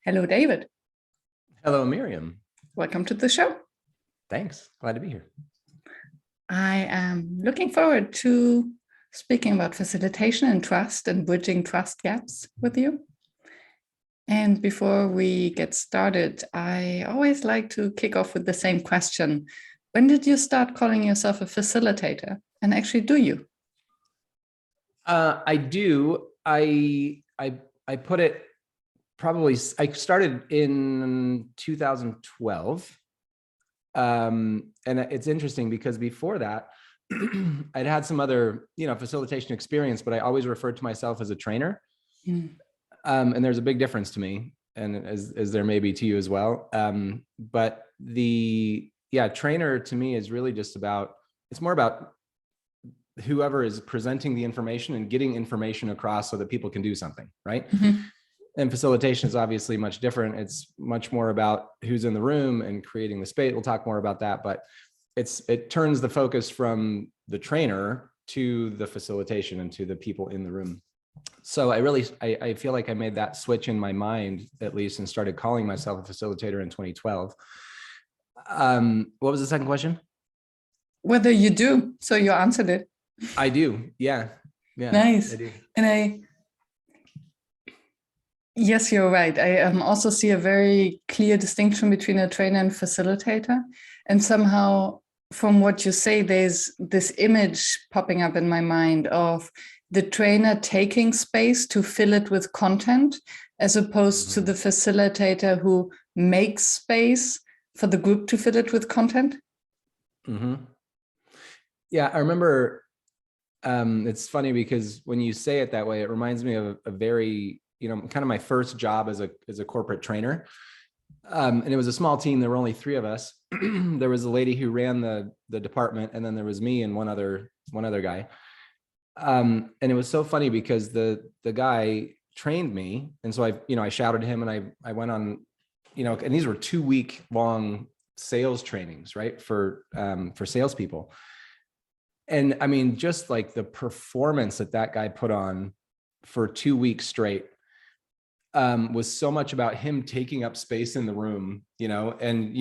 Hello, David. Hello, Miriam. Welcome to the show. Thanks. Glad to be here. I am looking forward to speaking about facilitation and trust and bridging trust gaps with you. And before we get started, I always like to kick off with the same question. When did you start calling yourself a facilitator? And actually, do you? I do. I put it probably, I started in 2012. And it's interesting because before that, I'd had some other, facilitation experience, but I always referred to myself as a trainer. Mm. And there's a big difference to me, and as there may be to you as well. But trainer to me is really just it's more about whoever is presenting the information and getting information across so that people can do something, right? Mm-hmm. And facilitation is obviously much different. It's much more about who's in the room and creating the space. We'll talk more about that, but it turns the focus from the trainer to the facilitation and to the people in the room. So I feel like I made that switch in my mind, at least, and started calling myself a facilitator in 2012. What was the second question? Whether you do. So you answered it. I do. Yeah. Nice. I do. And yes, you're right. I also see a very clear distinction between a trainer and facilitator. And somehow, from what you say, there's this image popping up in my mind of the trainer taking space to fill it with content, as opposed to the facilitator who makes space for the group to fill it with content. Mm-hmm. Yeah, I remember. It's funny because when you say it that way, it reminds me of a very, kind of my first job as a corporate trainer. And it was a small team. There were only 3 of us. There was a lady who ran the department, and then there was me and one other guy. And it was so funny because the guy trained me. And so I shouted him, and I went on, and these were 2-week long sales trainings, right? For salespeople. And I mean, just like the performance that guy put on for 2 weeks straight was so much about him taking up space in the room, and,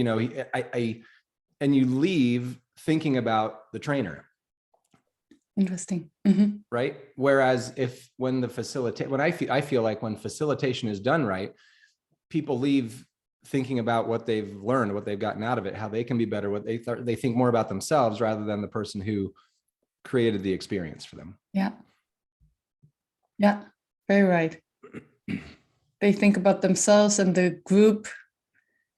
and you leave thinking about the trainer. Interesting. Mm-hmm. Right. Whereas when I feel like when facilitation is done right, people leave thinking about what they've learned, what they've gotten out of it, how they can be better, what they think more about themselves rather than the person who created the experience for them. Yeah. Very right. They think about themselves and the group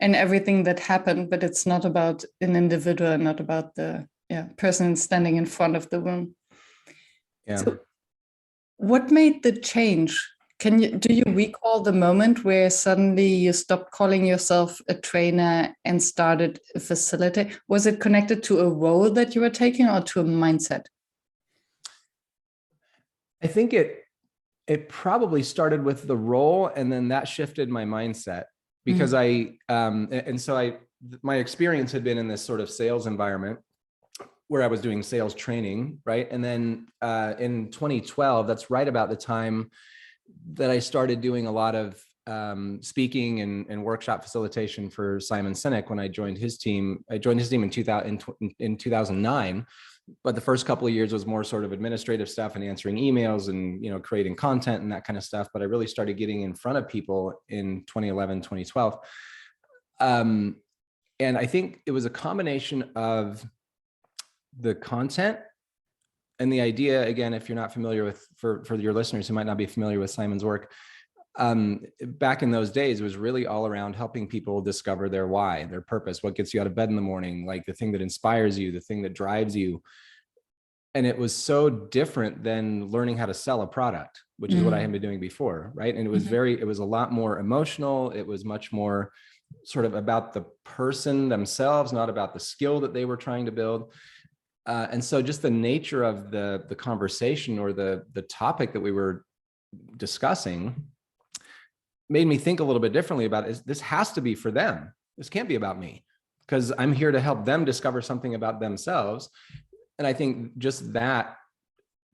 and everything that happened, but it's not about an individual and not about the person standing in front of the room. Yeah. So what made the change? Do you recall the moment where suddenly you stopped calling yourself a trainer and started a facilitator? Was it connected to a role that you were taking or to a mindset? I think it probably started with the role, and then that shifted my mindset because my experience had been in this sort of sales environment where I was doing sales training, right? And then in 2012, that's right about the time that I started doing a lot of speaking and workshop facilitation for Simon Sinek when I joined his team. I joined his team in 2009. But the first couple of years was more sort of administrative stuff and answering emails and, creating content and that kind of stuff. But I really started getting in front of people in 2011, 2012. And I think it was a combination of the content and the idea, again, if you're not familiar with, for your listeners who might not be familiar with Simon's work, back in those days, it was really all around helping people discover their why, their purpose, what gets you out of bed in the morning, like the thing that inspires you, the thing that drives you. And it was so different than learning how to sell a product, which is what I had been doing before, right? And it was it was a lot more emotional. It was much more sort of about the person themselves, not about the skill that they were trying to build. And so just the nature of the conversation or the topic that we were discussing made me think a little bit differently about it. This has to be for them. This can't be about me, because I'm here to help them discover something about themselves. And I think just that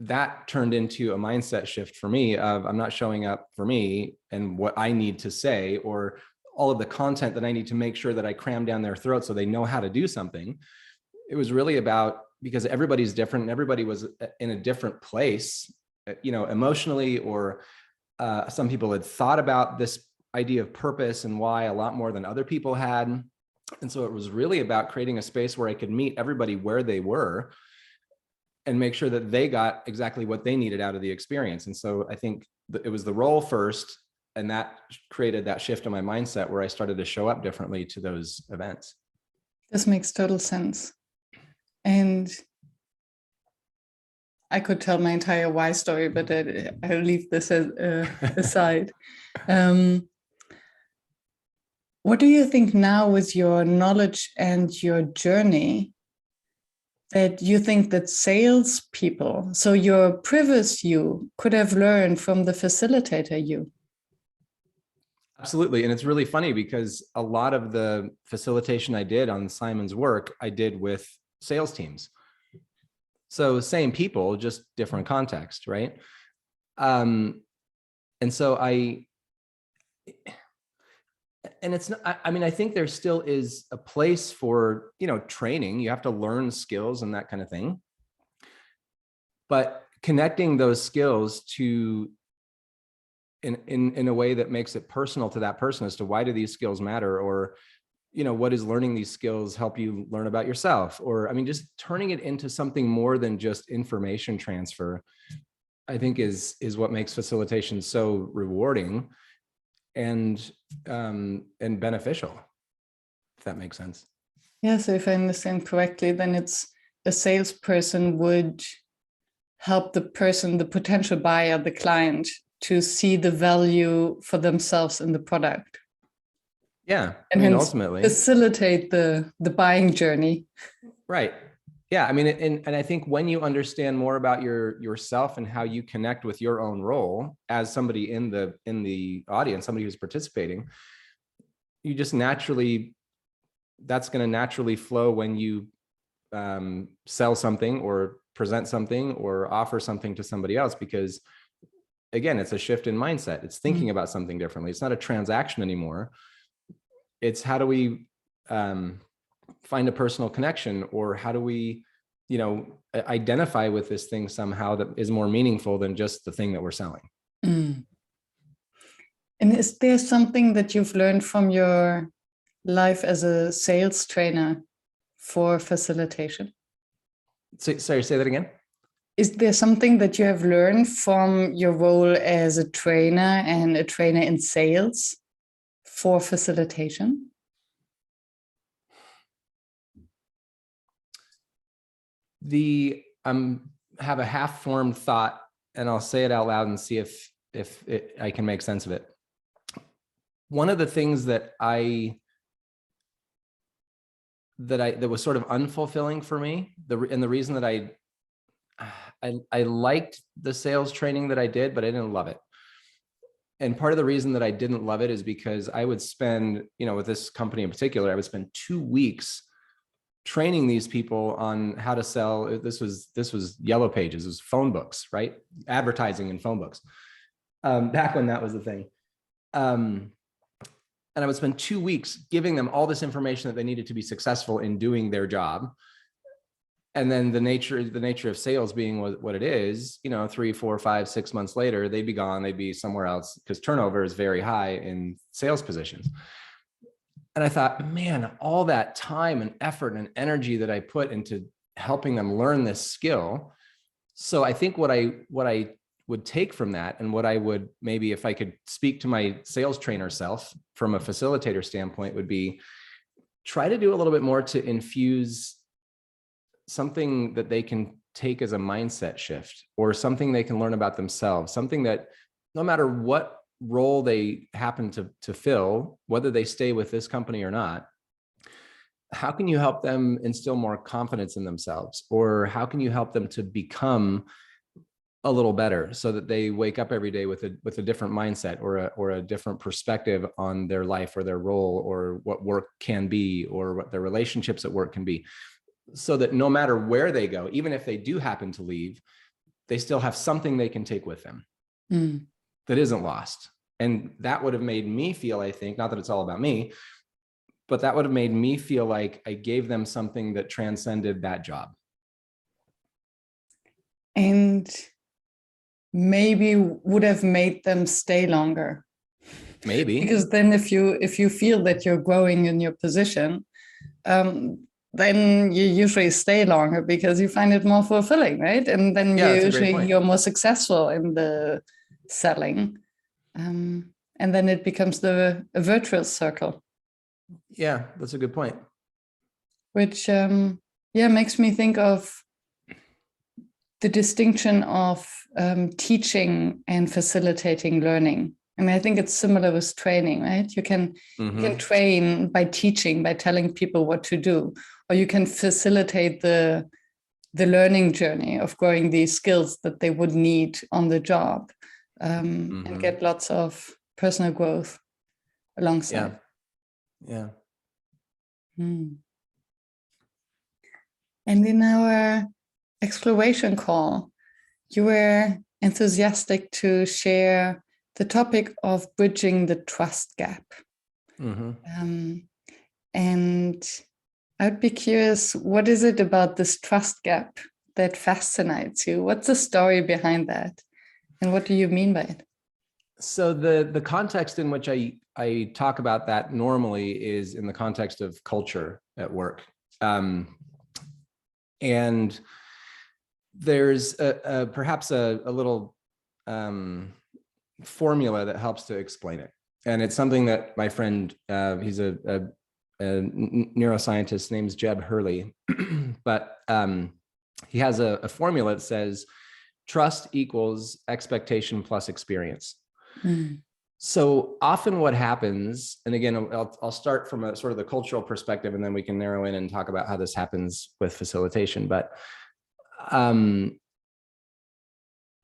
that turned into a mindset shift for me of I'm not showing up for me and what I need to say, or all of the content that I need to make sure that I cram down their throat so they know how to do something. It was really about, because everybody's different and everybody was in a different place, emotionally, or some people had thought about this idea of purpose and why a lot more than other people had. And so it was really about creating a space where I could meet everybody where they were and make sure that they got exactly what they needed out of the experience. And so I think it was the role first, and that created that shift in my mindset where I started to show up differently to those events. This makes total sense. And I could tell my entire why story, but I'll leave this aside. What do you think now, with your knowledge and your journey, that you think that salespeople, so your previous you, could have learned from the facilitator you? Absolutely. And it's really funny because a lot of the facilitation I did on Simon's work, I did with sales teams. So same people, just different context, right? And so it's not, I mean, I think there still is a place for, training. You have to learn skills and that kind of thing. But connecting those skills to in a way that makes it personal to that person as to why do these skills matter, or what does learning these skills help you learn about yourself, or just turning it into something more than just information transfer, I think is what makes facilitation so rewarding and beneficial, if that makes sense. Yeah, so if I understand correctly, then it's a salesperson would help the person, the potential buyer, the client, to see the value for themselves in the product. Yeah, and ultimately facilitate the buying journey. Right. Yeah, and I think when you understand more about yourself and how you connect with your own role as somebody in the audience, somebody who's participating, you just that's going to naturally flow when you sell something or present something or offer something to somebody else, because again, it's a shift in mindset. It's thinking about something differently. It's not a transaction anymore. It's how do we find a personal connection, or how do we, identify with this thing somehow that is more meaningful than just the thing that we're selling. And is there something that you've learned from your life as a sales trainer for facilitation? Sorry, say that again. Is there something that you have learned from your role as a trainer and a trainer in sales for facilitation? Have a half-formed thought, and I'll say it out loud and see if I can make sense of it. One of the things that was sort of unfulfilling for me, and the reason that I liked the sales training that I did, but I didn't love it. And part of the reason that I didn't love it is because I would spend, with this company in particular, I would spend 2 weeks training these people on how to sell. This was Yellow Pages, it was phone books, right? Advertising in phone books, back when that was the thing. And I would spend 2 weeks giving them all this information that they needed to be successful in doing their job. And then the nature of sales being what it is, 3, 4, 5, 6 months later, they'd be gone, they'd be somewhere else, because turnover is very high in sales positions. And I thought, man, all that time and effort and energy that I put into helping them learn this skill. So I think what I would take from that, and what I would, maybe if I could speak to my sales trainer self from a facilitator standpoint, would be try to do a little bit more to infuse something that they can take as a mindset shift, or something they can learn about themselves, something that no matter what role they happen to fill, whether they stay with this company or not, how can you help them instill more confidence in themselves? Or how can you help them to become a little better, so that they wake up every day with a different mindset, or a different perspective on their life or their role, or what work can be, or what their relationships at work can be, so that no matter where they go, even if they do happen to leave, they still have something they can take with them Mm. that isn't lost. And that would have made me feel, I think, not that it's all about me, but that would have made me feel like I gave them something that transcended that job. And maybe would have made them stay longer. Maybe. Because then if you feel that you're growing in your position, then you usually stay longer because you find it more fulfilling, right? And then you're more successful in the selling. And then it becomes a virtuous circle. Yeah, that's a good point. Which makes me think of the distinction of teaching and facilitating learning. I mean, I think it's similar with training, right? You can train by teaching, by telling people what to do, or you can facilitate the learning journey of growing these skills that they would need on the job, and get lots of personal growth alongside. Yeah. And in our exploration call, you were enthusiastic to share the topic of bridging the trust gap. And I'd be curious, what is it about this trust gap that fascinates you? What's the story behind that? And what do you mean by it? So the context in which I talk about that normally is in the context of culture at work. And there's perhaps a little formula that helps to explain it. And it's something that my friend, he's a neuroscientist, named Jeb Hurley, but he has a formula that says trust equals expectation plus experience. So often what happens, and again, I'll start from a sort of the cultural perspective, and then we can narrow in and talk about how this happens with facilitation. But a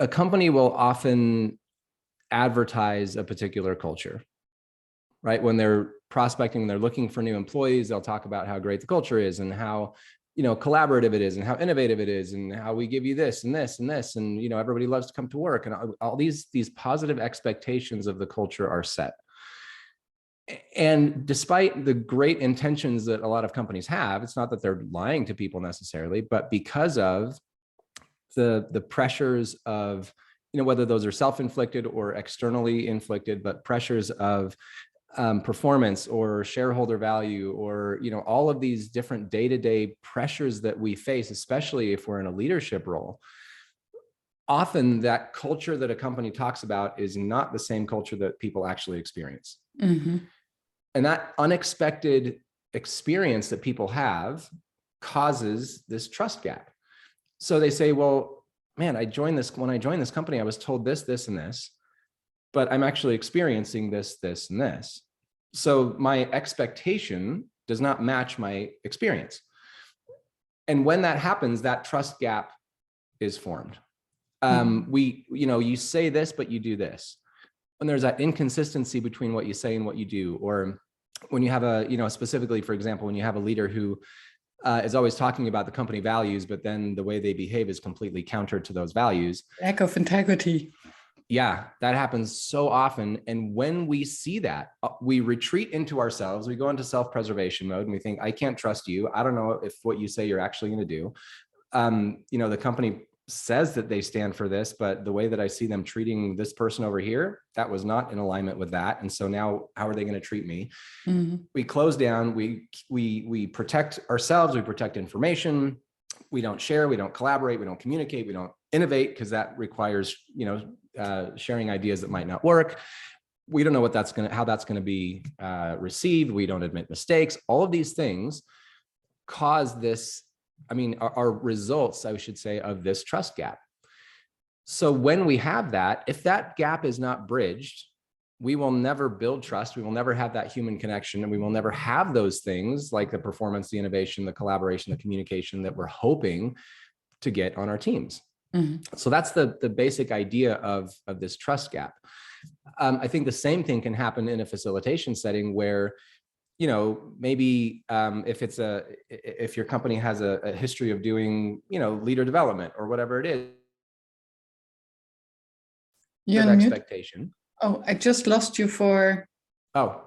company will often advertise a particular culture, right? When they're prospecting, they're looking for new employees, they'll talk about how great the culture is and how, collaborative it is and how innovative it is and how we give you this and this and this. And, everybody loves to come to work, and all these positive expectations of the culture are set. And despite the great intentions that a lot of companies have, it's not that they're lying to people necessarily, but because of the pressures of, whether those are self-inflicted or externally inflicted, but pressures of performance or shareholder value, or, all of these different day-to-day pressures that we face, especially if we're in a leadership role, often that culture that a company talks about is not the same culture that people actually experience. And that unexpected experience that people have causes this trust gap. So they say, well, man, when I joined this company, I was told this, this, and this, but I'm actually experiencing this, this, and this. So my expectation does not match my experience. And when that happens, that trust gap is formed. You say this, but you do this. When there's that inconsistency between what you say and what you do, or when you have specifically, for example, when you have a leader who is always talking about the company values, but then the way they behave is completely counter to those values. Lack of integrity. Yeah, that happens so often. And when we see that, we retreat into ourselves. We go into self-preservation mode and we think, I can't trust you. I don't know if what you say you're actually going to do. The company says that they stand for this, but the way that I see them treating this person over here, that was not in alignment with that. And so now how are they going to treat me? We close down, we protect ourselves, we protect information, we don't share, we don't collaborate, we don't communicate, we don't innovate, because that requires, sharing ideas that might not work. We don't know how that's going to be received. We don't admit mistakes. All of these things cause this, are results, I should say, of this trust gap. So when we have that, if that gap is not bridged, we will never build trust. We will never have that human connection, and we will never have those things like the performance, the innovation, the collaboration, the communication that we're hoping to get on our teams. So that's the basic idea of this trust gap. I think the same thing can happen in a facilitation setting where, maybe if your company has a history of doing, leader development or whatever it is, You're on mute. expectation. Oh, I just lost you for. Oh,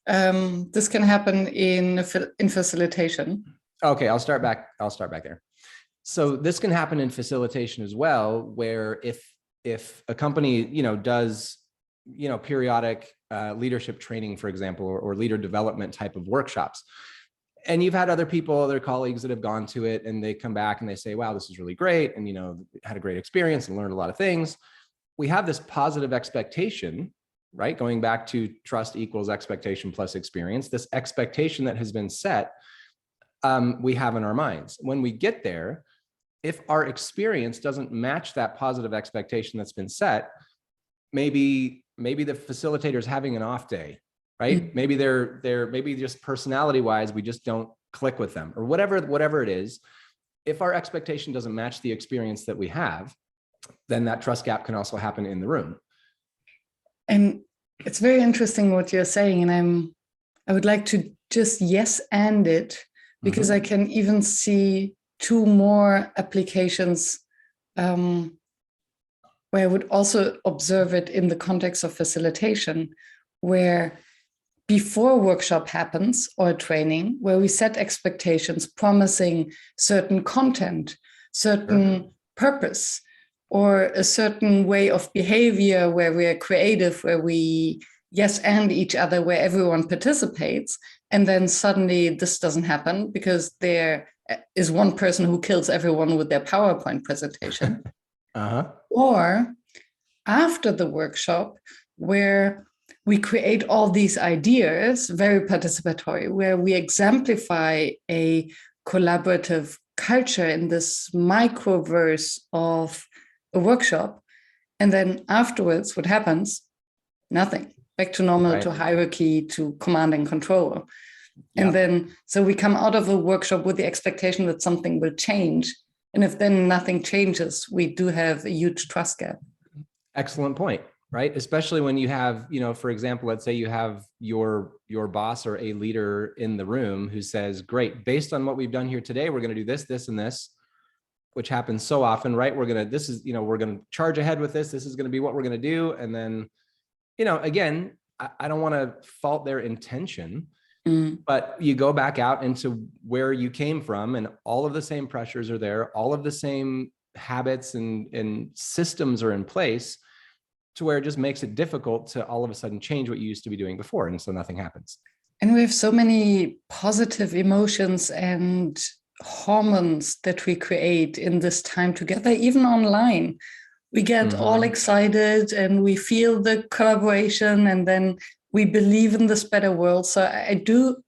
this can happen in facilitation. okay. I'll start back there. So this can happen in facilitation as well, where if a company, does, periodic leadership training, for example, or leader development type of workshops, and you've had other colleagues that have gone to it, and they come back and they say, wow, this is really great. And, had a great experience and learned a lot of things. We have this positive expectation, right? Going back to trust equals expectation plus experience, this expectation that has been set, we have in our minds. When we get there, if our experience doesn't match that positive expectation that's been set, maybe the facilitator is having an off day, right? Mm-hmm. Maybe maybe just personality wise, we just don't click with them, or whatever it is. If our expectation doesn't match the experience that we have, then that trust gap can also happen in the room. And it's very interesting what you're saying. And I would like to just yes and it, because mm-hmm. I can even see two more applications where I would also observe it in the context of facilitation, where before workshop happens or training, where we set expectations promising certain content, certain purpose, or a certain way of behavior where we are creative, where we yes and each other, where everyone participates. And then suddenly this doesn't happen because there is one person who kills everyone with their PowerPoint presentation. Or after the workshop, where we create all these ideas, very participatory, where we exemplify a collaborative culture in this microverse of a workshop. And then afterwards, what happens? Nothing. Back to normal, right. To hierarchy, to command and control. Yep. And then, so we come out of a workshop with the expectation that something will change. And if then nothing changes, we do have a huge trust gap. Excellent point, right? Especially when you have, for example, let's say you have your boss or a leader in the room who says, great, based on what we've done here today, we're going to do this, this, and this, which happens so often, right? We're going to charge ahead with this. This is going to be what we're going to do. And then, again, I don't want to fault their intention, but you go back out into where you came from, and all of the same pressures are there. All of the same habits and systems are in place, to where it just makes it difficult to all of a sudden change what you used to be doing before. And so nothing happens. And we have so many positive emotions and hormones that we create in this time together, even online. We get all excited and we feel the collaboration, and then we believe in this better world. So I do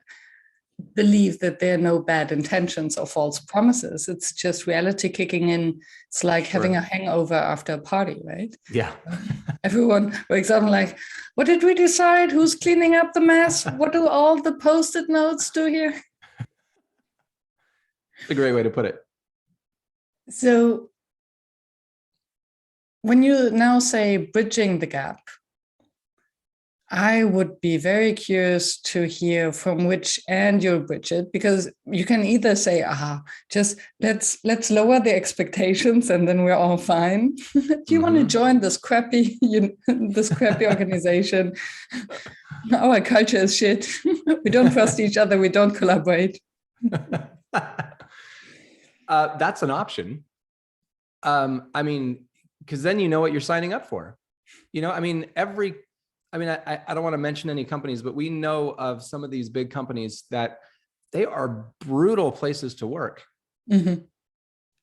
believe that there are no bad intentions or false promises. It's just reality kicking in. It's like having a hangover after a party, right? Yeah. Everyone, for example, like, what did we decide? Who's cleaning up the mess? What do all the Post-it notes do here? It's a great way to put it. So when you now say bridging the gap, I would be very curious to hear from which end you'll bridge it, because you can either say, just let's lower the expectations and then we're all fine. Do you want to join this crappy organization? Our culture is shit. We don't trust each other. We don't collaborate. That's an option. Because then you know what you're signing up for. I don't want to mention any companies, but we know of some of these big companies that they are brutal places to work.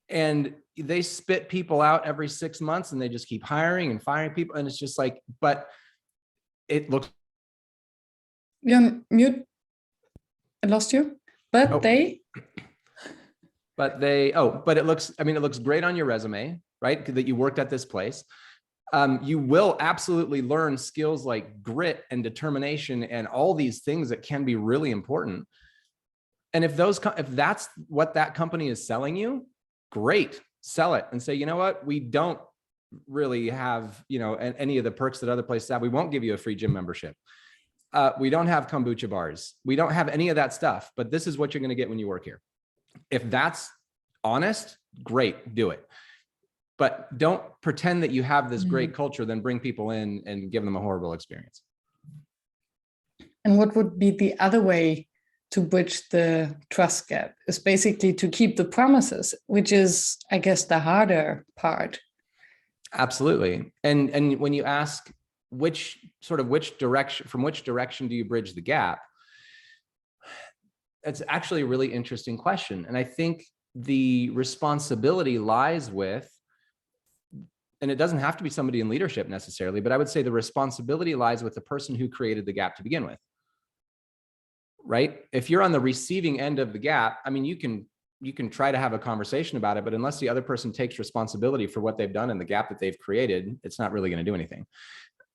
And they spit people out every 6 months, and they just keep hiring and firing people. And it's just like, but it looks. Yeah, mute. I lost you. But but it looks great on your resume, right? That you worked at this place. You will absolutely learn skills like grit and determination and all these things that can be really important. And if that's what that company is selling you, great, sell it and say, you know what, we don't really have, any of the perks that other places have. We won't give you a free gym membership. We don't have kombucha bars. We don't have any of that stuff, but this is what you're going to get when you work here. If that's honest, great, do it. but don't pretend that you have this great culture, then bring people in and give them a horrible experience. And what would be the other way to bridge the trust gap? Is basically to keep the promises, which is, I guess, the harder part. Absolutely. And when you ask from which direction do you bridge the gap? It's actually a really interesting question. And I think the responsibility lies with, and it doesn't have to be somebody in leadership necessarily, but I would say the responsibility lies with the person who created the gap to begin with. Right? If you're on the receiving end of the gap, I mean, you can try to have a conversation about it, but unless the other person takes responsibility for what they've done and the gap that they've created, it's not really going to do anything.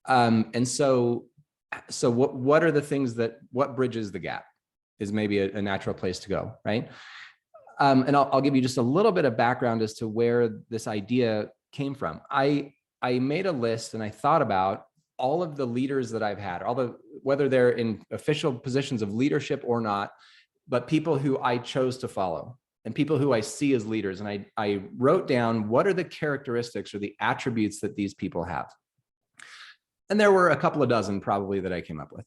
And so what are the things what bridges the gap is maybe a natural place to go, right? And I'll give you just a little bit of background as to where this idea came from. I made a list and I thought about all of the leaders that I've had, whether they're in official positions of leadership or not, but people who I chose to follow and people who I see as leaders. And I wrote down what are the characteristics or the attributes that these people have. And there were a couple of dozen probably that I came up with.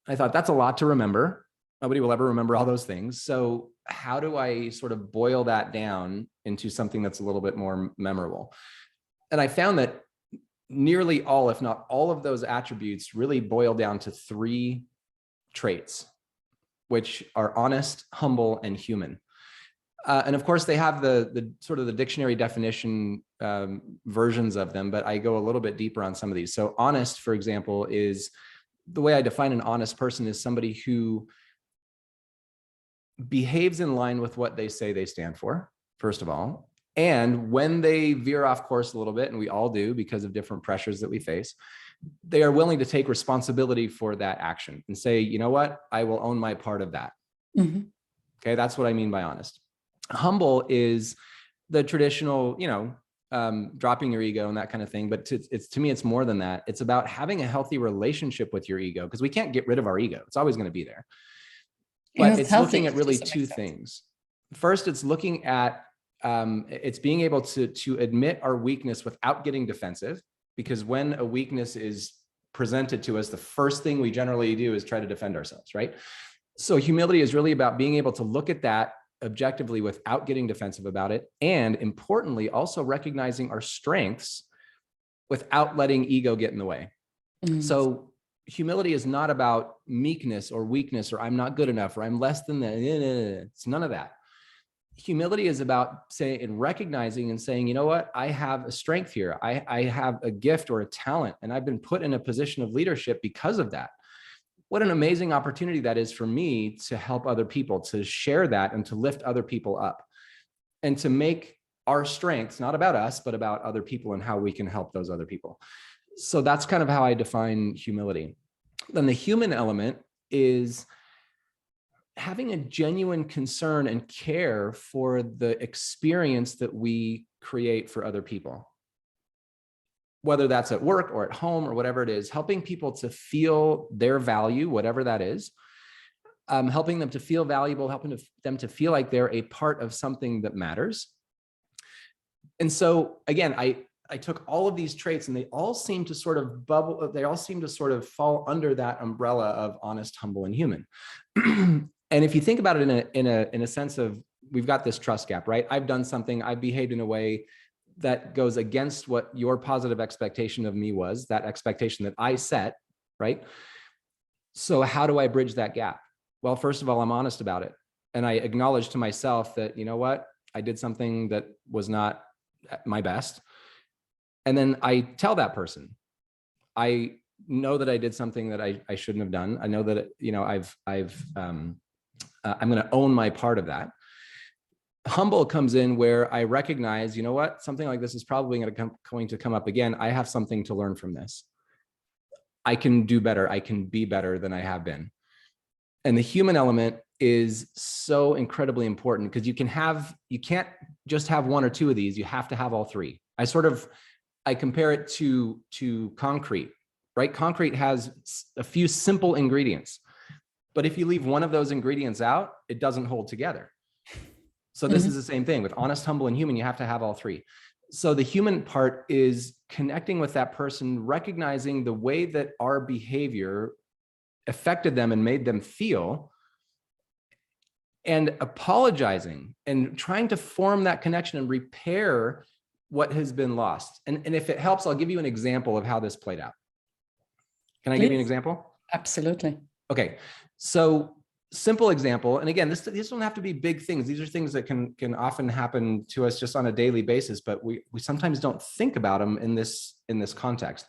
I thought that's a lot to remember. Nobody will ever remember all those things. So how do I sort of boil that down into something that's a little bit more memorable? And I found that nearly all, if not all of those attributes really boil down to 3 traits, which are honest, humble, and human. And of course, they have the sort of the dictionary definition versions of them, but I go a little bit deeper on some of these. So honest, for example, is the way I define an honest person is somebody who behaves in line with what they say they stand for, first of all. And when they veer off course a little bit, and we all do because of different pressures that we face, they are willing to take responsibility for that action and say, you know what, I will own my part of that. Mm-hmm. Okay, that's what I mean by honest. Humble is the traditional, dropping your ego and that kind of thing. But to me, it's more than that. It's about having a healthy relationship with your ego, because we can't get rid of our ego. It's always going to be there. But it's looking at really 2 things. First, it's looking at it's being able to admit our weakness without getting defensive, because when a weakness is presented to us, the first thing we generally do is try to defend ourselves, right? So humility is really about being able to look at that objectively without getting defensive about it. And importantly, also recognizing our strengths without letting ego get in the way. Mm-hmm. So humility is not about meekness or weakness or I'm not good enough or I'm less than that. It's none of that. Humility is about saying and recognizing and saying, you know what, I have a strength here. I have a gift or a talent, and I've been put in a position of leadership because of that. What an amazing opportunity that is for me to help other people, to share that and to lift other people up and to make our strengths not about us, but about other people and how we can help those other people. So that's kind of how I define humility. Then the human element is having a genuine concern and care for the experience that we create for other people. Whether that's at work or at home or whatever it is, helping people to feel their value, whatever that is, helping them to feel valuable, helping them to feel like they're a part of something that matters. And so again, I took all of these traits and they all seem to sort of they all seem to sort of fall under that umbrella of honest, humble, and human. And if you think about it in a sense of, we've got this trust gap, right? I've done something, I've behaved in a way that goes against what your positive expectation of me was, that expectation that I set, right? So how do I bridge that gap? Well, first of all, I'm honest about it. And I acknowledge to myself that, you know what, I did something that was not my best. And then I tell that person, I know that I did something that I shouldn't have done. I know that, I'm going to own my part of that. Humble comes in where I recognize, you know what, something like this is probably going to come up again. I have something to learn from this. I can do better. I can be better than I have been. And the human element is so incredibly important because you can't just have 1 or 2 of these. You have to have all 3. I compare it to concrete, right? Concrete has a few simple ingredients, but if you leave one of those ingredients out, it doesn't hold together. So this is the same thing with honest, humble, and human. You have to have all 3. So the human part is connecting with that person, recognizing the way that our behavior affected them and made them feel, and apologizing and trying to form that connection and repair what has been lost. And if it helps, I'll give you an example of how this played out. Can I give you an example? Absolutely. Okay, so simple example. And again, these don't have to be big things. These are things that can often happen to us just on a daily basis, but we sometimes don't think about them in this context.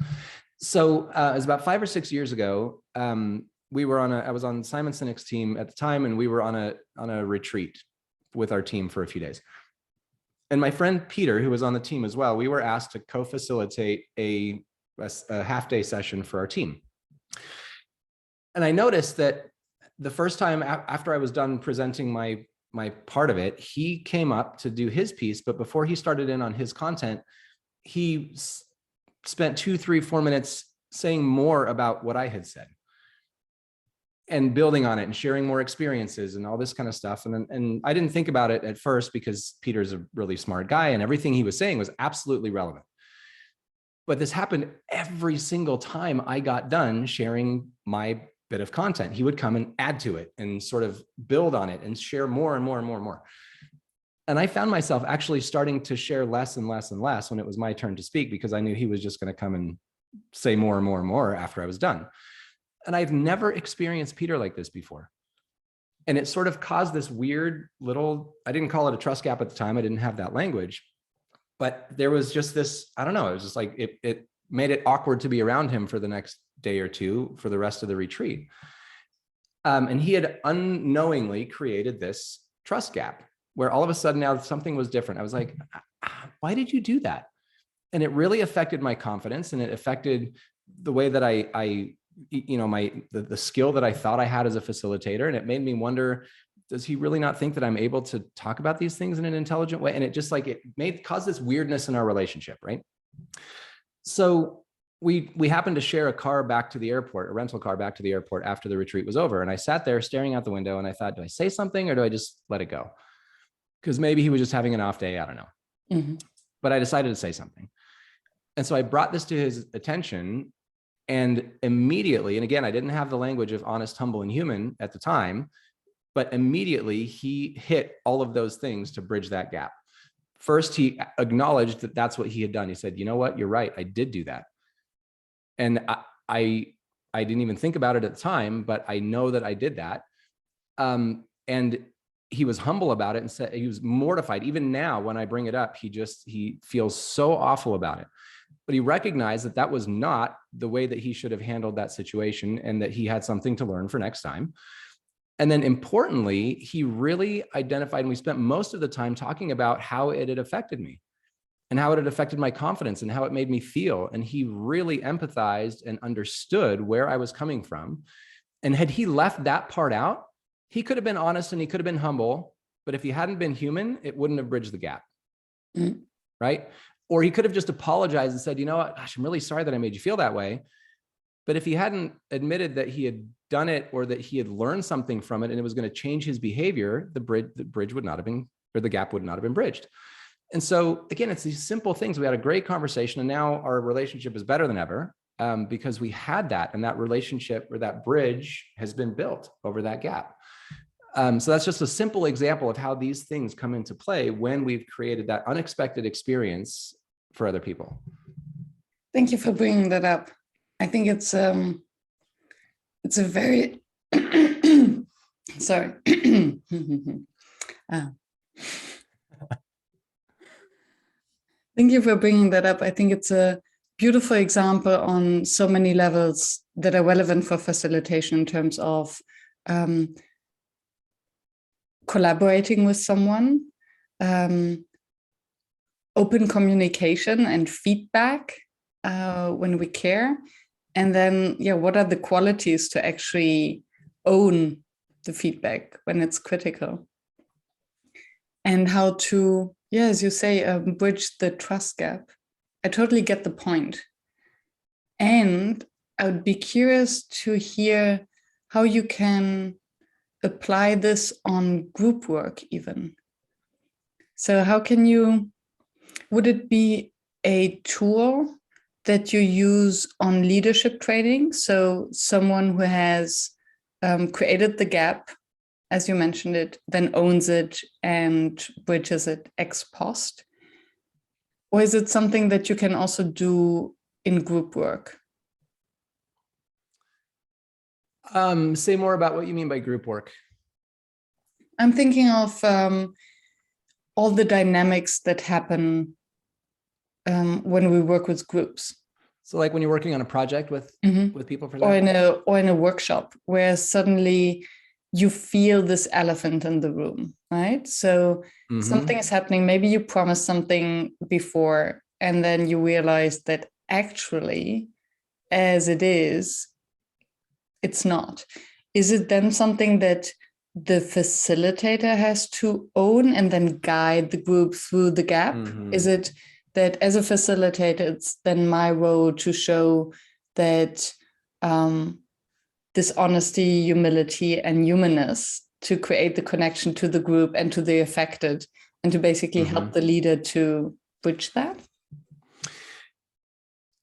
So it was about 5 or 6 years ago. I was on Simon Sinek's team at the time, and we were on a retreat with our team for a few days. And my friend Peter, who was on the team as well, we were asked to co-facilitate a half-day session for our team. And I noticed that the first time after I was done presenting my part of it, he came up to do his piece, but before he started in on his content, he spent 2, 3, 4 minutes saying more about what I had said and building on it and sharing more experiences and all this kind of stuff. And I didn't think about it at first because Peter's a really smart guy and everything he was saying was absolutely relevant. But this happened every single time I got done sharing my bit of content. He would come and add to it and sort of build on it and share more and more and more and more. And I found myself actually starting to share less and less and less when it was my turn to speak, because I knew he was just going to come and say more and more and more after I was done. And I've never experienced Peter like this before. And it sort of caused this weird little, I didn't call it a trust gap at the time. I didn't have that language, but there was just this, I don't know, it was just like, it made it awkward to be around him for the next day or two for the rest of the retreat. And he had unknowingly created this trust gap where all of a sudden now something was different. I was like, why did you do that? And it really affected my confidence, and it affected the way that the skill that I thought I had as a facilitator. And it made me wonder, does he really not think that I'm able to talk about these things in an intelligent way? And it just like, caused this weirdness in our relationship, right? So we happened to share a car back to the airport, a rental car back to the airport after the retreat was over. And I sat there staring out the window and I thought, do I say something or do I just let it go? Because maybe he was just having an off day, I don't know. Mm-hmm. But I decided to say something. And so I brought this to his attention, and immediately, and again, I didn't have the language of honest, humble, and human at the time, but immediately he hit all of those things to bridge that gap. First, he acknowledged that that's what he had done. He said, you know what, you're right, I did do that. And I didn't even think about it at the time, but I know that I did that. And he was humble about it and said he was mortified. Even now, when I bring it up, he feels so awful about it. But he recognized that that was not the way that he should have handled that situation, and that he had something to learn for next time. And then importantly, he really identified, and we spent most of the time talking about how it had affected me and how it had affected my confidence and how it made me feel. And he really empathized and understood where I was coming from. And had he left that part out, he could have been honest and he could have been humble, but if he hadn't been human, it wouldn't have bridged the gap, right? Or he could have just apologized and said, you know what, gosh, I'm really sorry that I made you feel that way. But if he hadn't admitted that he had done it or that he had learned something from it and it was going to change his behavior, the bridge would not have been, or the gap would not have been bridged. And so again, it's these simple things. We had a great conversation, and now our relationship is better than ever because we had that, and that relationship or that bridge has been built over that gap. So that's just a simple example of how these things come into play when we've created that unexpected experience for other people. Thank you for bringing that up. I think it's a very sorry. Thank you for bringing that up. I think it's a beautiful example on so many levels that are relevant for facilitation in terms of collaborating with someone, open communication and feedback when we care. And then, what are the qualities to actually own the feedback when it's critical? And how to, as you say, bridge the trust gap. I totally get the point. And I would be curious to hear how you can apply this on group work even. So how can you, Would it be a tool that you use on leadership training? So someone who has created the gap, as you mentioned it, then owns it and bridges it ex post? Or is it something that you can also do in group work? Say more about what you mean by group work. I'm thinking of all the dynamics that happen when we work with groups. So like when you're working on a project with people, for that? Or in a workshop where suddenly you feel this elephant in the room, right? So something is happening. Maybe you promised something before, and then you realize that actually, as it is, it's not. Is it then something that the facilitator has to own and then guide the group through the gap? Is it that as a facilitator, it's then my role to show that this honesty, humility, and humanness to create the connection to the group and to the affected, and to basically help the leader to bridge that?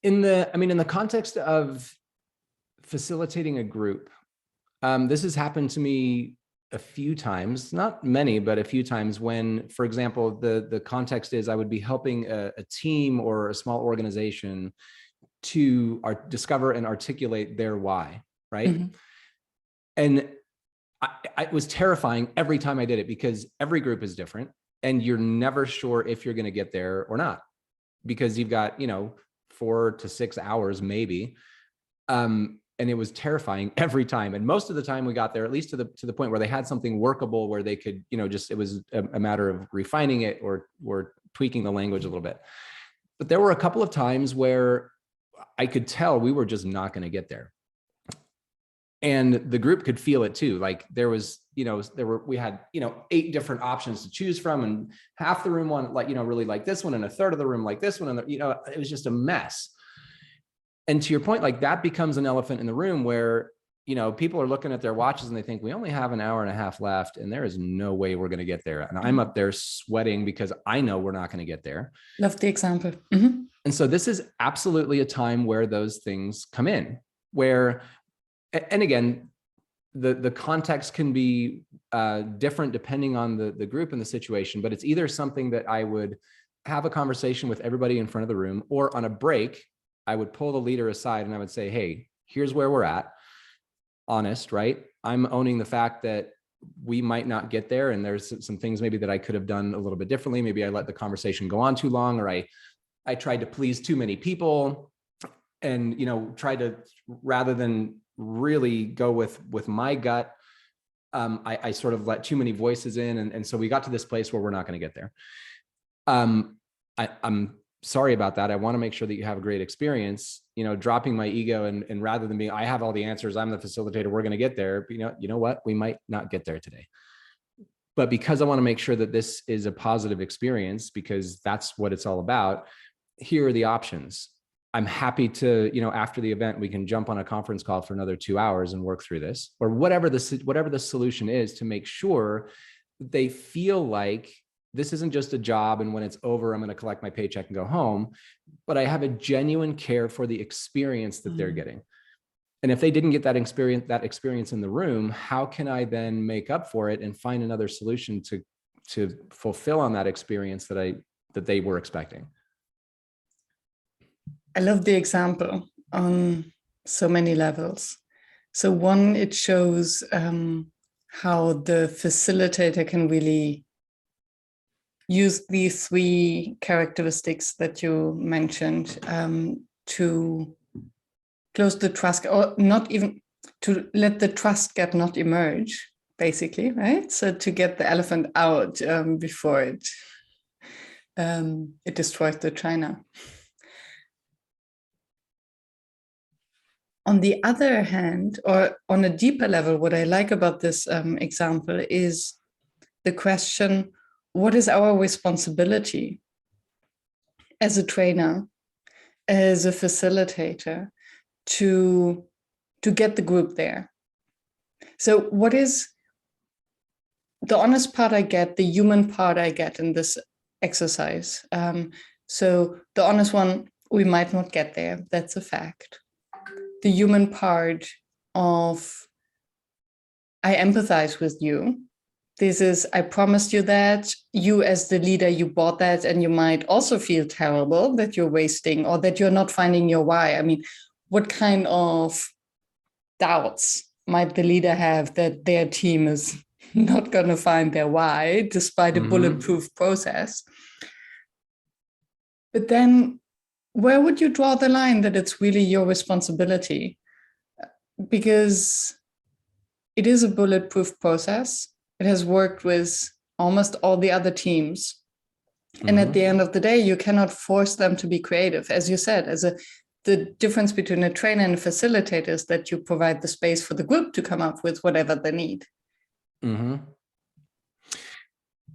In the context of facilitating a group, this has happened to me a few times, not many, but a few times when, for example, the context is I would be helping a team or a small organization to discover and articulate their why, right? And it was terrifying every time I did it, because every group is different and you're never sure if you're going to get there or not, because you've got, 4 to 6 hours maybe. And it was terrifying every time. And most of the time we got there, at least to the point where they had something workable where they could, it was a matter of refining it or tweaking the language a little bit. But there were a couple of times where I could tell we were just not going to get there. And the group could feel it too. Like we had 8 different options to choose from, and half the room wanted really like this one, and a third of the room like this one, and it was just a mess. And to your point, like that becomes an elephant in the room where people are looking at their watches and they think we only have an hour and a half left, and there is no way we're going to get there. And I'm up there sweating because I know we're not going to get there. Love the example. And so this is absolutely a time where those things come in, where, and again, the context can be different depending on the group and the situation, but it's either something that I would have a conversation with everybody in front of the room, or on a break, I would pull the leader aside and I would say, hey, here's where we're at. Honest, right? I'm owning the fact that we might not get there. And there's some things maybe that I could have done a little bit differently. Maybe I let the conversation go on too long, or I tried to please too many people and, tried to, rather than really go with my gut, I sort of let too many voices in. And so we got to this place where we're not going to get there. I'm sorry about that. I want to make sure that you have a great experience, dropping my ego and rather than being, I have all the answers, I'm the facilitator, we're going to get there. You know what? We might not get there today. But because I want to make sure that this is a positive experience, because that's what it's all about, here are the options. I'm happy to, after the event, we can jump on a conference call for another 2 hours and work through this, or whatever the solution is, to make sure they feel like this isn't just a job and when it's over, I'm going to collect my paycheck and go home, but I have a genuine care for the experience that they're getting. And if they didn't get that experience in the room, how can I then make up for it and find another solution to fulfill on that experience that they were expecting? I love the example on so many levels. So one, it shows how the facilitator can really use these 3 characteristics that you mentioned to close the trust, or not even to let the trust gap not emerge, basically, right? So to get the elephant out before it destroys the china. On the other hand, or on a deeper level, what I like about this example is the question, what is our responsibility as a trainer, as a facilitator, to get the group there? So what is the honest part I get, the human part I get in this exercise. So the honest one, we might not get there. That's a fact. The human part of I empathize with you. This is, I promised you that. You as the leader, you bought that, and you might also feel terrible that you're wasting or that you're not finding your why. I mean, what kind of doubts might the leader have that their team is not going to find their why despite a bulletproof process? But then where would you draw the line that it's really your responsibility? Because it is a bulletproof process. It has worked with almost all the other teams. And at the end of the day, you cannot force them to be creative. As you said, the difference between a trainer and a facilitator is that you provide the space for the group to come up with whatever they need. I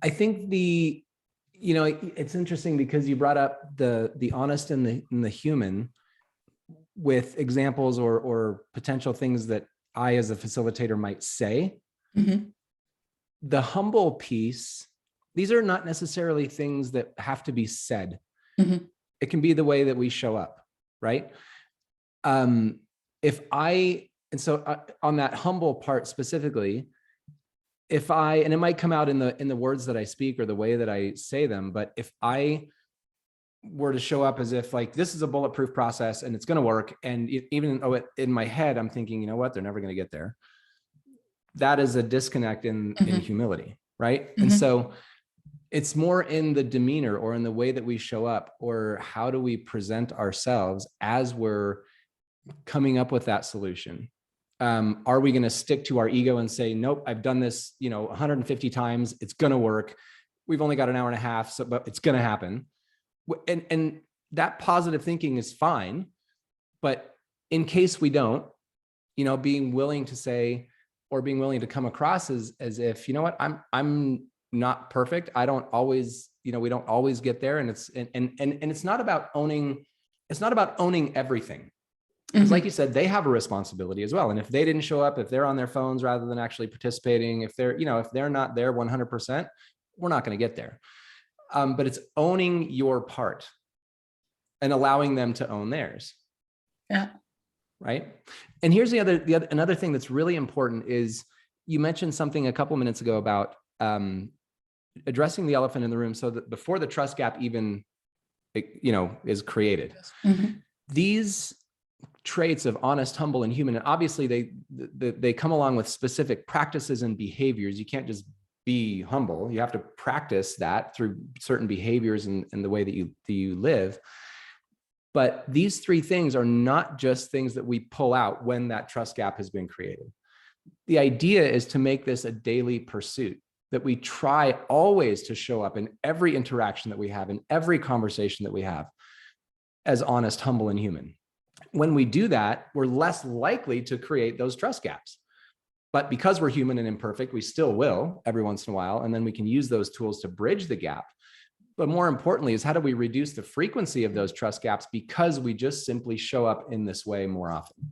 think it's interesting because you brought up the honest and the human with examples or potential things that I, as a facilitator, might say. The humble piece, these are not necessarily things that have to be said. It can be the way that we show up, right? On that humble part specifically, and it might come out in the words that I speak or the way that I say them, but if I were to show up as if like, this is a bulletproof process and it's going to work. And even though in my head, I'm thinking, you know what, they're never going to get there. That is a disconnect in humility, right? And so it's more in the demeanor or in the way that we show up, or how do we present ourselves as we're coming up with that solution. Are we going to stick to our ego and say, nope, I've done this, 150 times. It's going to work. We've only got an hour and a half, but it's going to happen. And that positive thinking is fine. But in case we don't, being willing to say, or being willing to come across as if, you know what, I'm not perfect. I don't always, we don't always get there. And it's not about owning everything. Because like you said, they have a responsibility as well. And if they didn't show up, if they're on their phones rather than actually participating, if they're not there 100%, we're not going to get there. But it's owning your part and allowing them to own theirs. Yeah. Right. And here's another thing that's really important is you mentioned something a couple minutes ago about addressing the elephant in the room, so that before the trust gap even, is created. These traits of honest, humble, and human, and obviously they come along with specific practices and behaviors. You can't just be humble. You have to practice that through certain behaviors and the way that you live. But these three things are not just things that we pull out when that trust gap has been created. The idea is to make this a daily pursuit, that we try always to show up in every interaction that we have, in every conversation that we have, as honest, humble, and human. When we do that, we're less likely to create those trust gaps. But because we're human and imperfect, we still will every once in a while. And then we can use those tools to bridge the gap. But more importantly is, how do we reduce the frequency of those trust gaps because we just simply show up in this way more often?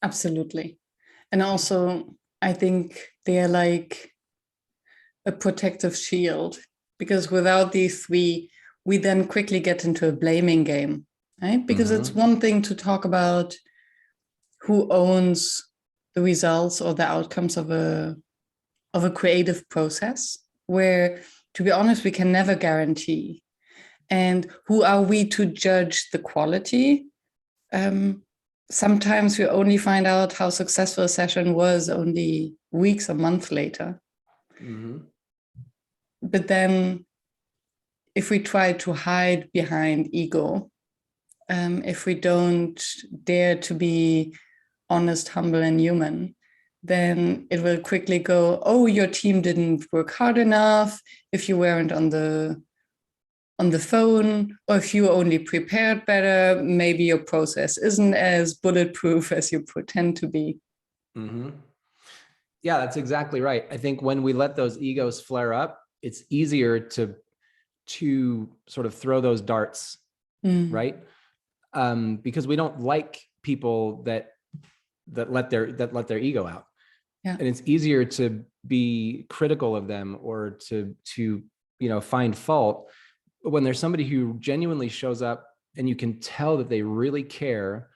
Absolutely. And also, I think they're like a protective shield, because without these three, we then quickly get into a blaming game, right? Because it's one thing to talk about who owns the results or the outcomes of a creative process, where, to be honest, we can never guarantee. And who are we to judge the quality? Sometimes we only find out how successful a session was only weeks or months later. But then if we try to hide behind ego, if we don't dare to be honest, humble, and human, then it will quickly go, oh, your team didn't work hard enough, if you weren't on the phone, or if you only prepared better, maybe your process isn't as bulletproof as you pretend to be. Yeah, that's exactly right. I think when we let those egos flare up, it's easier to sort of throw those darts, right? Because we don't like people that let their ego out. Yeah. And it's easier to be critical of them, or to find fault. But when there's somebody who genuinely shows up and you can tell that they really care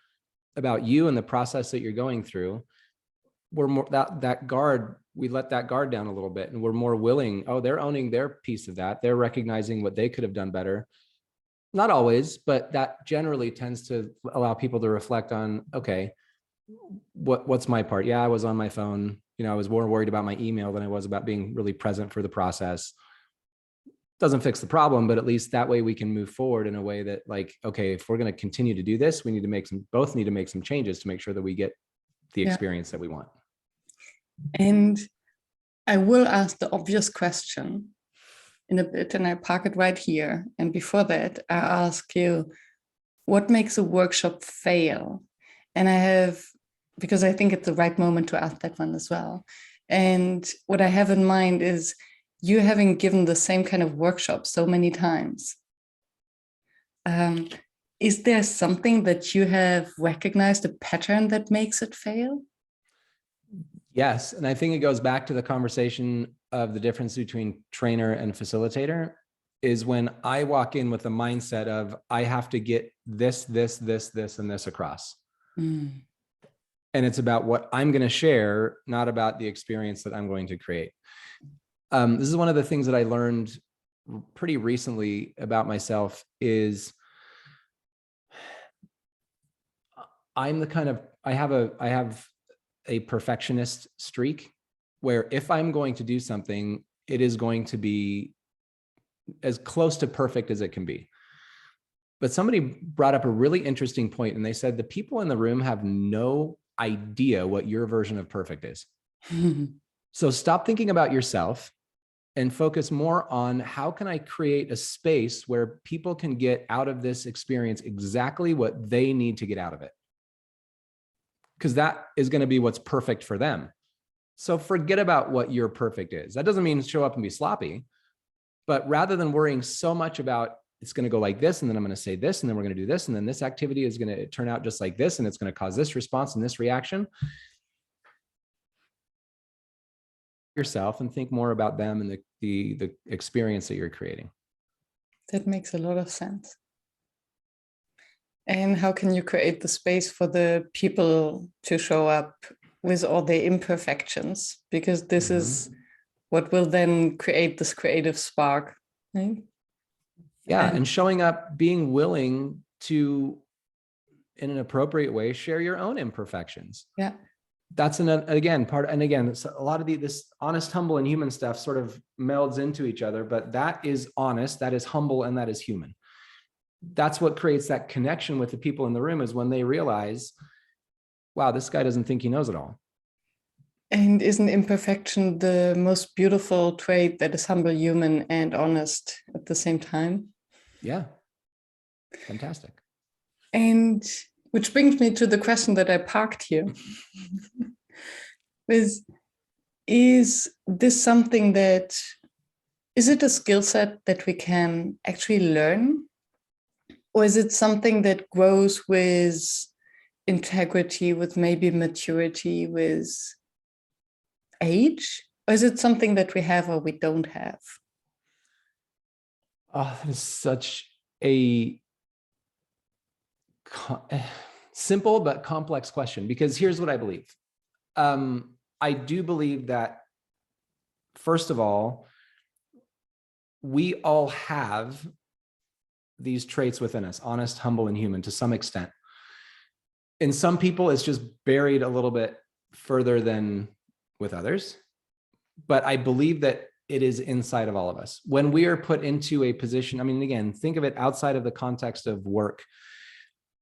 about you and the process that you're going through, we're more that guard, we let that guard down a little bit, and we're more willing. Oh, they're owning their piece of that. They're recognizing what they could have done better. Not always, but that generally tends to allow people to reflect on, okay, what's my part? Yeah, I was on my phone. I was more worried about my email than I was about being really present for the process. Doesn't fix the problem, but at least that way we can move forward in a way that, like, okay, if we're going to continue to do this, we need to both need to make some changes to make sure that we get the experience that we want. And I will ask the obvious question in a bit, and I park it right here. And before that, I ask you, what makes a workshop fail? And because I think it's the right moment to ask that one as well. And what I have in mind is you having given the same kind of workshop so many times. Is there something that you have recognized, a pattern that makes it fail? Yes. And I think it goes back to the conversation of the difference between trainer and facilitator, is when I walk in with the mindset of, I have to get this, and this across. And it's about what I'm going to share, not about the experience that I'm going to create. This is one of the things that I learned pretty recently about myself is I have a perfectionist streak where if I'm going to do something, it is going to be as close to perfect as it can be. But somebody brought up a really interesting point, and they said the people in the room have no idea what your version of perfect is. So stop thinking about yourself and focus more on how can I create a space where people can get out of this experience exactly what they need to get out of it. Because that is going to be what's perfect for them. So forget about what your perfect is. That doesn't mean show up and be sloppy, but rather than worrying so much about it's going to go like this, and then I'm going to say this, and then we're going to do this, and then this activity is going to turn out just like this, and it's going to cause this response and this reaction. Yourself and think more about them and the experience that you're creating. That makes a lot of sense. And how can you create the space for the people to show up with all their imperfections? Because this is what will then create this creative spark. Right? Yeah, and showing up, being willing to, in an appropriate way, share your own imperfections. Yeah. That's again a lot of this honest, humble, and human stuff sort of melds into each other, but that is honest, that is humble, and that is human. That's what creates that connection with the people in the room, is when they realize, wow, this guy doesn't think he knows it all. And isn't imperfection the most beautiful trait that is humble, human, and honest at the same time? Yeah. Fantastic. And which brings me to the question that I parked here. Is this something that, is it a skill set that we can actually learn? Or is it something that grows with integrity, with maybe maturity, with age? Or is it something that we have or we don't have? Oh, that is such a simple but complex question, because here's what I believe. I do believe that, first of all, we all have these traits within us, honest, humble, and human, to some extent. In some people, it's just buried a little bit further than with others. But I believe that it is inside of all of us. When we are put into a position, I mean, again, think of it outside of the context of work.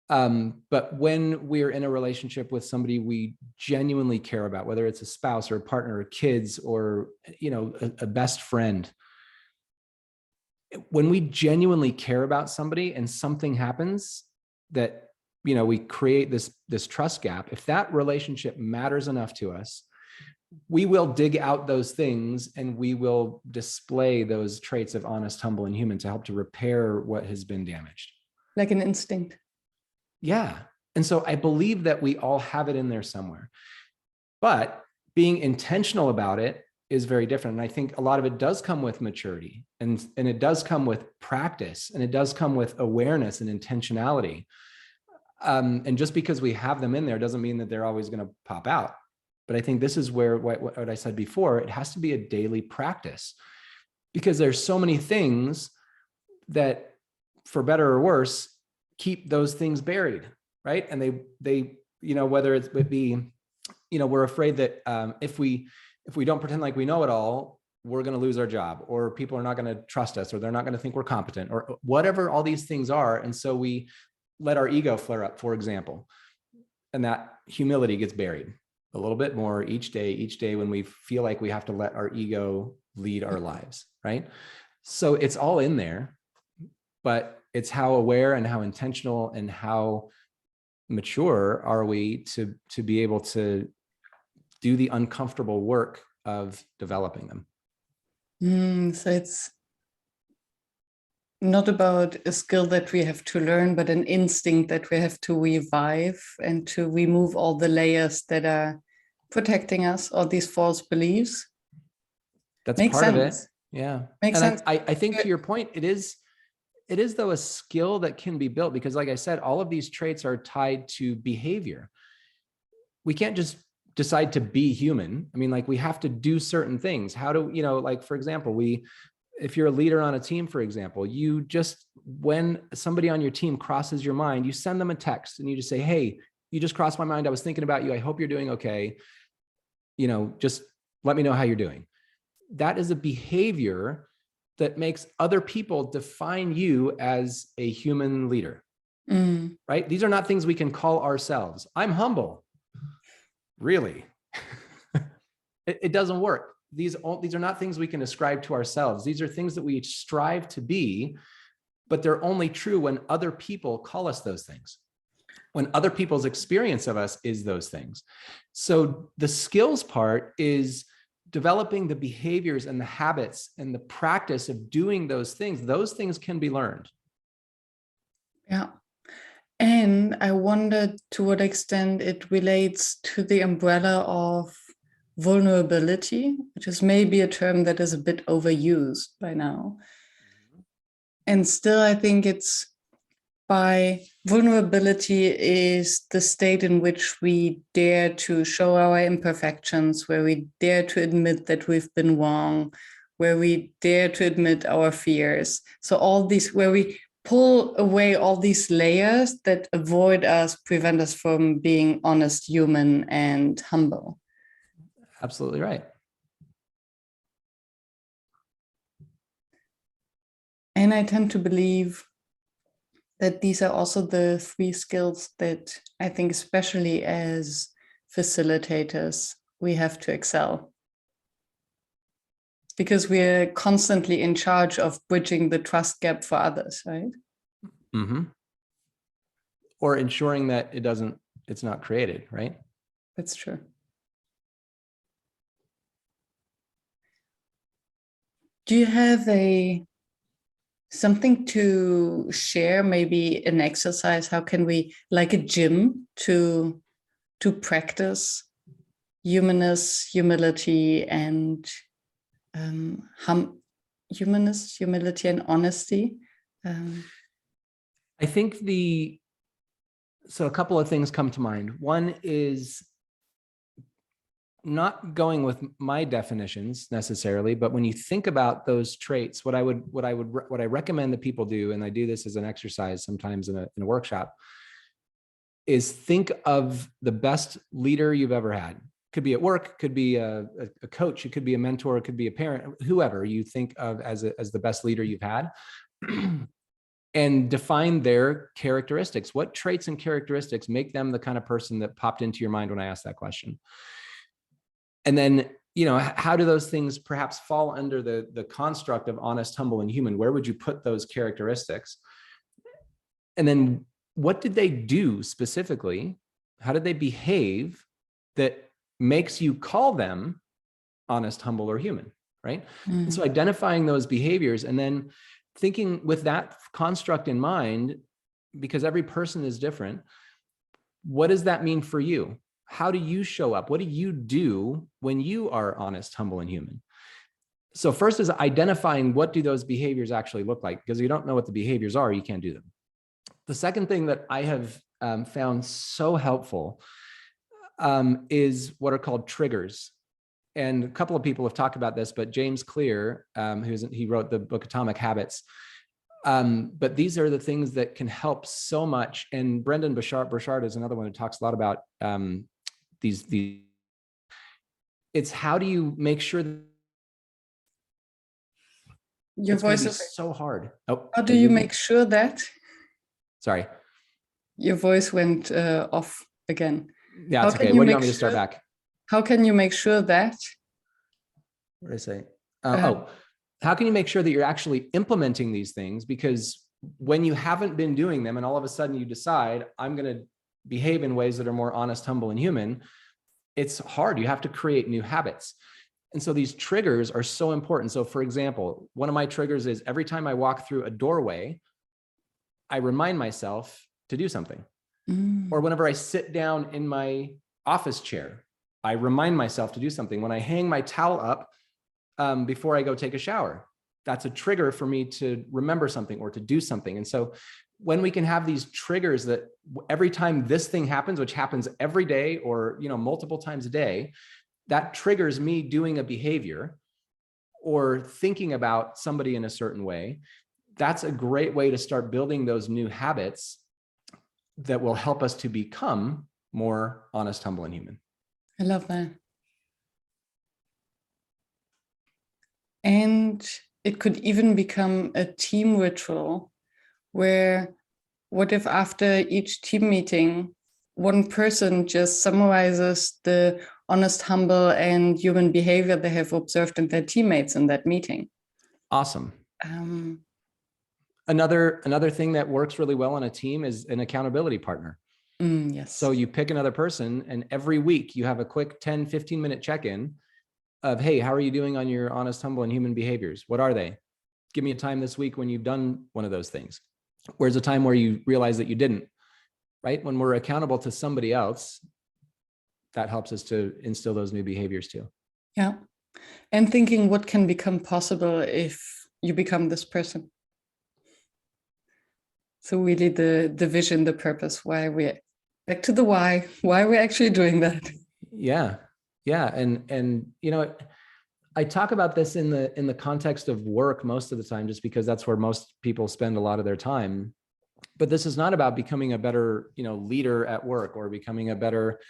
But when we're in a relationship with somebody we genuinely care about, whether it's a spouse or a partner or kids or, a best friend, when we genuinely care about somebody and something happens that, we create this trust gap, if that relationship matters enough to us, we will dig out those things and we will display those traits of honest, humble, and human to help to repair what has been damaged. Like an instinct. Yeah. And so I believe that we all have it in there somewhere, but being intentional about it is very different. And I think a lot of it does come with maturity, and it does come with practice, and it does come with awareness and intentionality. And just because we have them in there doesn't mean that they're always going to pop out. But I think this is where what I said before, it has to be a daily practice, because there's so many things that, for better or worse, keep those things buried, right? And they whether it would be, we're afraid that if we don't pretend like we know it all, we're going to lose our job, or people are not going to trust us, or they're not going to think we're competent, or whatever all these things are. And so we let our ego flare up, for example, and that humility gets buried a little bit more each day when we feel like we have to let our ego lead our lives, right? So it's all in there, but it's how aware and how intentional and how mature are we to be able to do the uncomfortable work of developing them. So it's not about a skill that we have to learn, but an instinct that we have to revive and to remove all the layers that are protecting us, all these false beliefs. That's Makes part sense. of it. Yeah. Makes and sense. I think to your point, it is though a skill that can be built, because like I said, all of these traits are tied to behavior. We can't just decide to be human. I mean, like, we have to do certain things. How do, like, for example, if you're a leader on a team, for example, when somebody on your team crosses your mind, you send them a text and you just say, hey, you just crossed my mind. I was thinking about you. I hope you're doing okay. Just let me know how you're doing. That is a behavior that makes other people define you as a human leader, right? These are not things we can call ourselves. I'm humble. Really? It doesn't work. These are not things we can ascribe to ourselves. These are things that we strive to be, but they're only true when other people call us those things, when other people's experience of us is those things. So the skills part is developing the behaviors and the habits and the practice of doing those things. Those things can be learned. Yeah. And I wonder to what extent it relates to the umbrella of vulnerability, which is maybe a term that is a bit overused by now. And still, I think it's by vulnerability is the state in which we dare to show our imperfections, where we dare to admit that we've been wrong, where we dare to admit our fears. So all these, where we pull away all these layers that prevent us from being honest, human, and humble. Absolutely right. And I tend to believe that these are also the 3 skills that I think, especially as facilitators, we have to excel. Because we're constantly in charge of bridging the trust gap for others, right? Mm-hmm. Or ensuring that it's not created, right? That's true. Do you have something to share, maybe an exercise? How can we, like a gym, to practice humanness, humility, and humility and honesty? I think so a couple of things come to mind. One is not going with my definitions necessarily, but when you think about those traits, what I recommend that people do, and I do this as an exercise sometimes in a workshop, is think of the best leader you've ever had. Could be at work, could be a coach, it could be a mentor, it could be a parent, whoever you think of as the best leader you've had. And define their characteristics. What traits and characteristics make them the kind of person that popped into your mind when I asked that question? And then, how do those things perhaps fall under the construct of honest, humble, and human? Where would you put those characteristics? And then what did they do specifically? How did they behave that makes you call them honest, humble, or human, right? And so identifying those behaviors and then thinking with that construct in mind, because every person is different, what does that mean for you? How do you show up? What do you do when you are honest, humble, and human? So first is identifying what do those behaviors actually look like, because you don't know what the behaviors are, you can't do them. The second thing that I have found so helpful is what are called triggers. And a couple of people have talked about this, but James Clear, he wrote the book Atomic Habits. But these are the things that can help so much. And Brendan Burchard is another one who talks a lot about these. It's how do you make sure that your voice is so hard. Oh, how do you make sure that? Sorry. Your voice went off again. Yeah, it's okay. What do you want me to start back? How can you make sure that? What did I say? How can you make sure that you're actually implementing these things? Because when you haven't been doing them and all of a sudden you decide, I'm going to behave in ways that are more honest, humble, and human, it's hard. You have to create new habits. And so these triggers are so important. So for example, one of my triggers is every time I walk through a doorway, I remind myself to do something. Or whenever I sit down in my office chair, I remind myself to do something. When I hang my towel up before I go take a shower, that's a trigger for me to remember something or to do something. And so when we can have these triggers that every time this thing happens, which happens every day or multiple times a day, that triggers me doing a behavior or thinking about somebody in a certain way, that's a great way to start building those new habits that will help us to become more honest, humble, and human. I love that. And it could even become a team ritual where what if after each team meeting, one person just summarizes the honest, humble, and human behavior they have observed in their teammates in that meeting? Awesome. Another thing that works really well on a team is an accountability partner. Yes. So you pick another person and every week you have a quick 10, 15-minute check-in of, hey, how are you doing on your honest, humble, and human behaviors? What are they? Give me a time this week when you've done one of those things. Where's a time where you realize that you didn't, right? When we're accountable to somebody else, that helps us to instill those new behaviors too. Yeah. And thinking what can become possible if you become this person. So really the vision, the purpose, why we're back to the why we're actually doing that. Yeah. Yeah. And I talk about this in the context of work most of the time, just because that's where most people spend a lot of their time. But this is not about becoming a better, leader at work or becoming a better,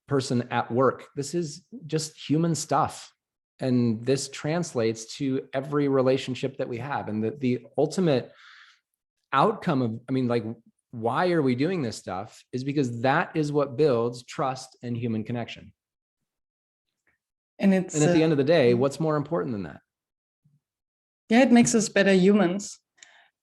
person at work. This is just human stuff. And this translates to every relationship that we have. And the ultimate outcome of, why are we doing this stuff is because that is what builds trust and human connection. And at the end of the day, what's more important than that? Yeah, it makes us better humans.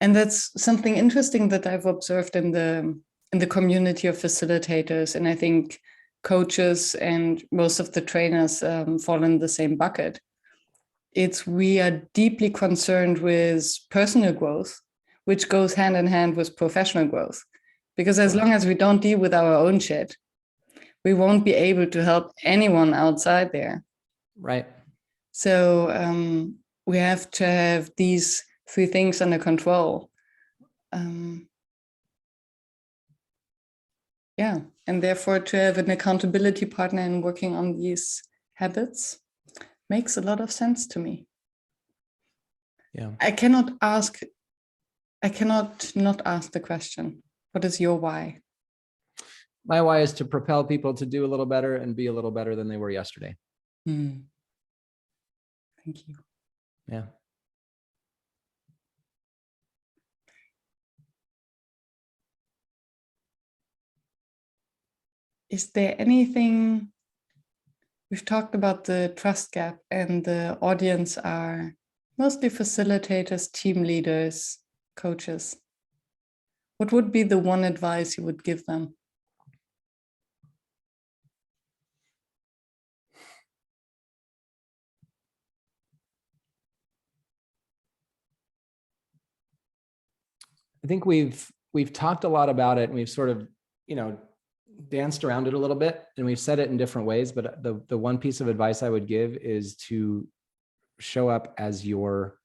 And that's something interesting that I've observed in the community of facilitators. And I think coaches and most of the trainers fall in the same bucket. We are deeply concerned with personal growth, which goes hand in hand with professional growth. Because as long as we don't deal with our own shit, we won't be able to help anyone outside there. Right. So we have to have these three things under control. And therefore to have an accountability partner in working on these habits makes a lot of sense to me. Yeah. I cannot not ask the question, what is your why? My why is to propel people to do a little better and be a little better than they were yesterday. Thank you. Yeah. Is there anything, we've talked about the trust gap, and the audience are mostly facilitators, team leaders, coaches. What would be the one advice you would give them? I think we've talked a lot about it, and we've sort of, danced around it a little bit, and we've said it in different ways. But the one piece of advice I would give is to show up as yourself.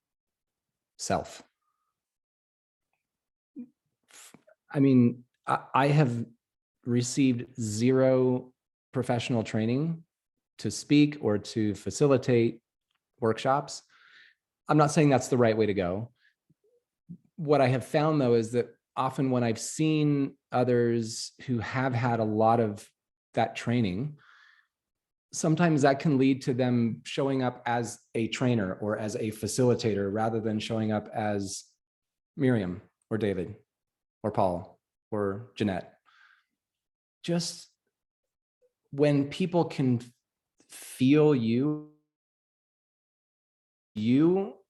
I mean, I have received zero professional training to speak or to facilitate workshops. I'm not saying that's the right way to go. What I have found, though, is that often when I've seen others who have had a lot of that training, sometimes that can lead to them showing up as a trainer or as a facilitator rather than showing up as Miriam or David or Paul or Jeanette. Just when people can feel you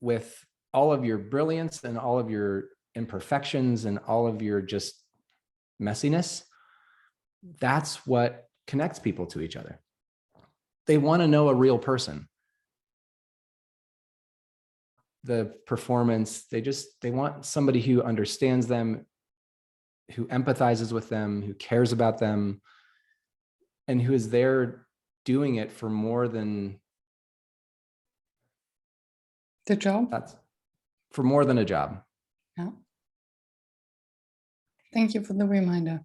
with all of your brilliance and all of your imperfections and all of your just messiness, that's what connects people to each other. They want to know a real person. The performance, they want somebody who understands them, who empathizes with them, who cares about them, and who is there doing it for more than the job. That's for more than a job. Yeah. Thank you for the reminder.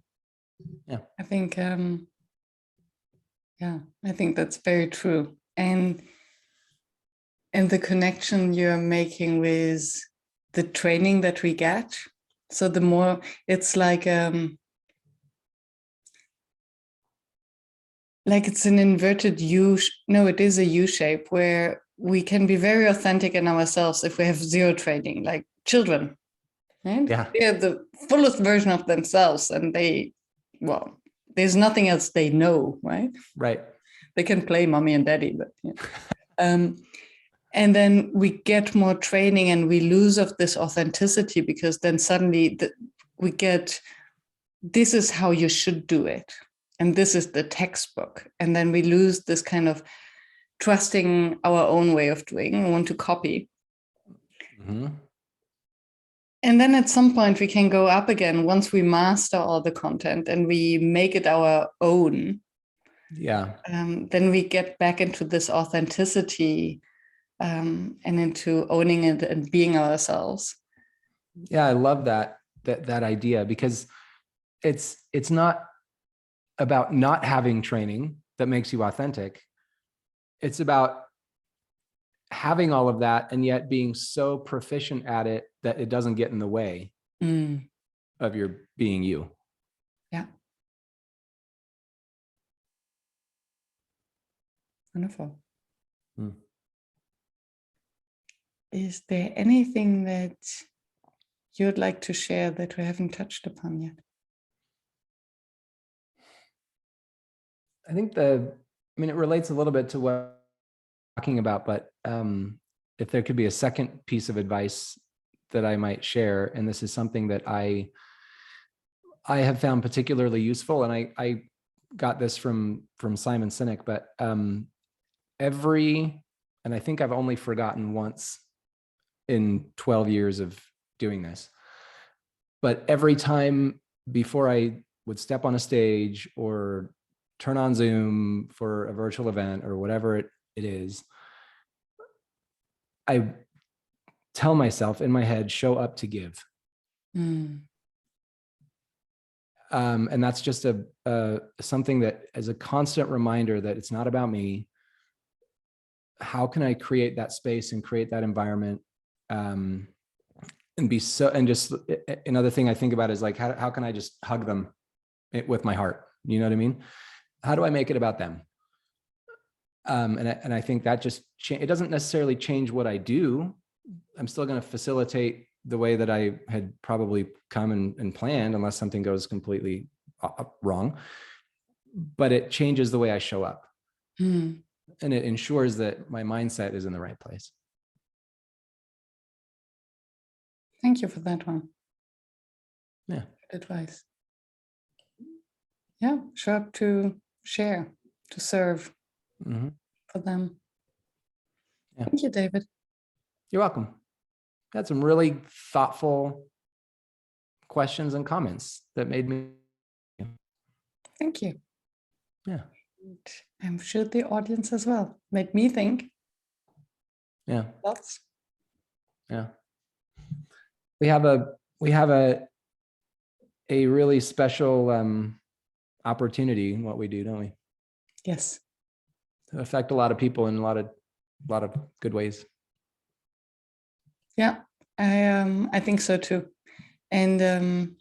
Yeah. I think, I think that's very true. And the connection you're making with the training that we get. So the more it's like it's an inverted U. No, it is a U shape where we can be very authentic in ourselves if we have zero training, like children. Right? Yeah. They're the fullest version of themselves, and there's nothing else they know, right? Right. They can play mommy and daddy, but yeah. And then we get more training and we lose of this authenticity, because then suddenly we get, this is how you should do it. And this is the textbook. And then we lose this kind of trusting our own way of doing, we want to copy. Mm-hmm. And then at some point we can go up again once we master all the content and we make it our own. Yeah. Then we get back into this authenticity and into owning it and being ourselves. Yeah, I love that idea, because it's not about not having training that makes you authentic. It's about having all of that and yet being so proficient at it that it doesn't get in the way of your being you. Yeah. Wonderful. Is there anything that you'd like to share that we haven't touched upon yet? I think it relates a little bit to what I'm talking about, but if there could be a second piece of advice that I might share, and this is something that I have found particularly useful, and I got this from Simon Sinek, but and I think I've only forgotten once in 12 years of doing this, but every time before I would step on a stage or turn on Zoom for a virtual event or whatever it is, I tell myself in my head, show up to give. And that's just something that is a constant reminder that it's not about me. How can I create that space and create that environment? And just another thing I think about is like, how can I just hug them with my heart? You know what I mean? How do I make it about them? And I think that just, it doesn't necessarily change what I do. I'm still going to facilitate the way that I had probably come and planned, unless something goes completely wrong, but it changes the way I show up. And it ensures that my mindset is in the right place. Thank you for that one. Yeah. Good advice. Yeah, show up to share, to serve for them. Yeah. Thank you, David. You're welcome. Had some really thoughtful questions and comments that made me. Thank you. Yeah. And I'm sure the audience as well made me think. Yeah. Thoughts? Yeah. We have a really special opportunity in what we do, don't we? Yes. To affect a lot of people in a lot of good ways. Yeah, I think so too. And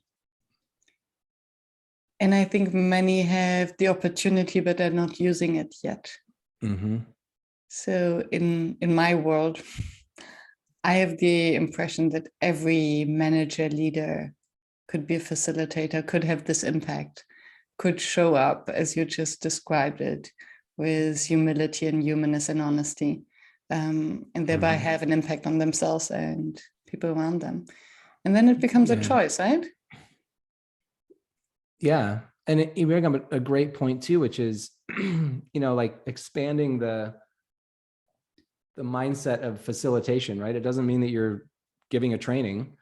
I think many have the opportunity, but they're not using it yet. Mm-hmm. So in my world, I have the impression that every manager, leader could be a facilitator, could have this impact, could show up as you just described it, with humility and humanness and honesty, and thereby have an impact on themselves and people around them. And then it becomes a choice, right? Yeah. And you bring up a great point too, which is, like expanding the mindset of facilitation, right? It doesn't mean that you're giving a training.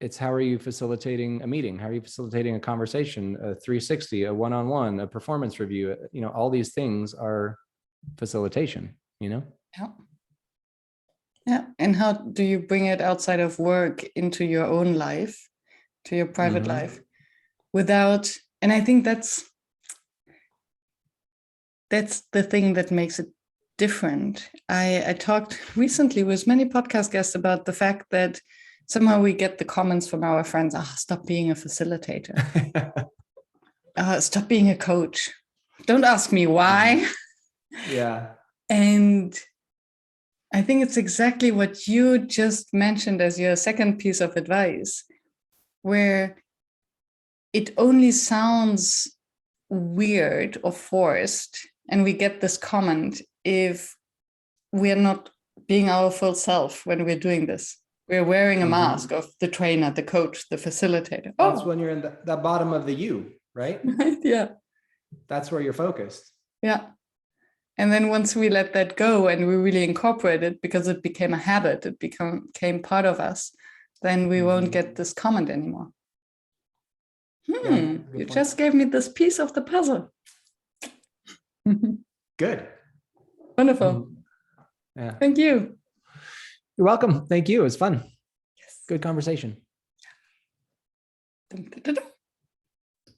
It's how are you facilitating a meeting? How are you facilitating a conversation, a 360, a one-on-one, a performance review? All these things are facilitation, Yeah. Yeah. And how do you bring it outside of work into your own life, to your private life, without, and I think that's the thing that makes it different. I talked recently with many podcast guests about the fact that somehow we get the comments from our friends, stop being a facilitator. Stop being a coach. Don't ask me why. Yeah. And I think it's exactly what you just mentioned as your second piece of advice, where it only sounds weird or forced, and we get this comment if we're not being our full self when we're doing this. We're wearing a mask of the trainer, the coach, the facilitator. That's when you're in the bottom of the U, right? Right? Yeah. That's where you're focused. Yeah. And then once we let that go and we really incorporate it, because it became a habit, it became part of us, then we won't get this comment anymore. You just gave me this piece of the puzzle. Good. Wonderful. Yeah. Thank you. You're welcome. Thank you. It was fun. Yes. Good conversation. Dum, dum, dum, dum.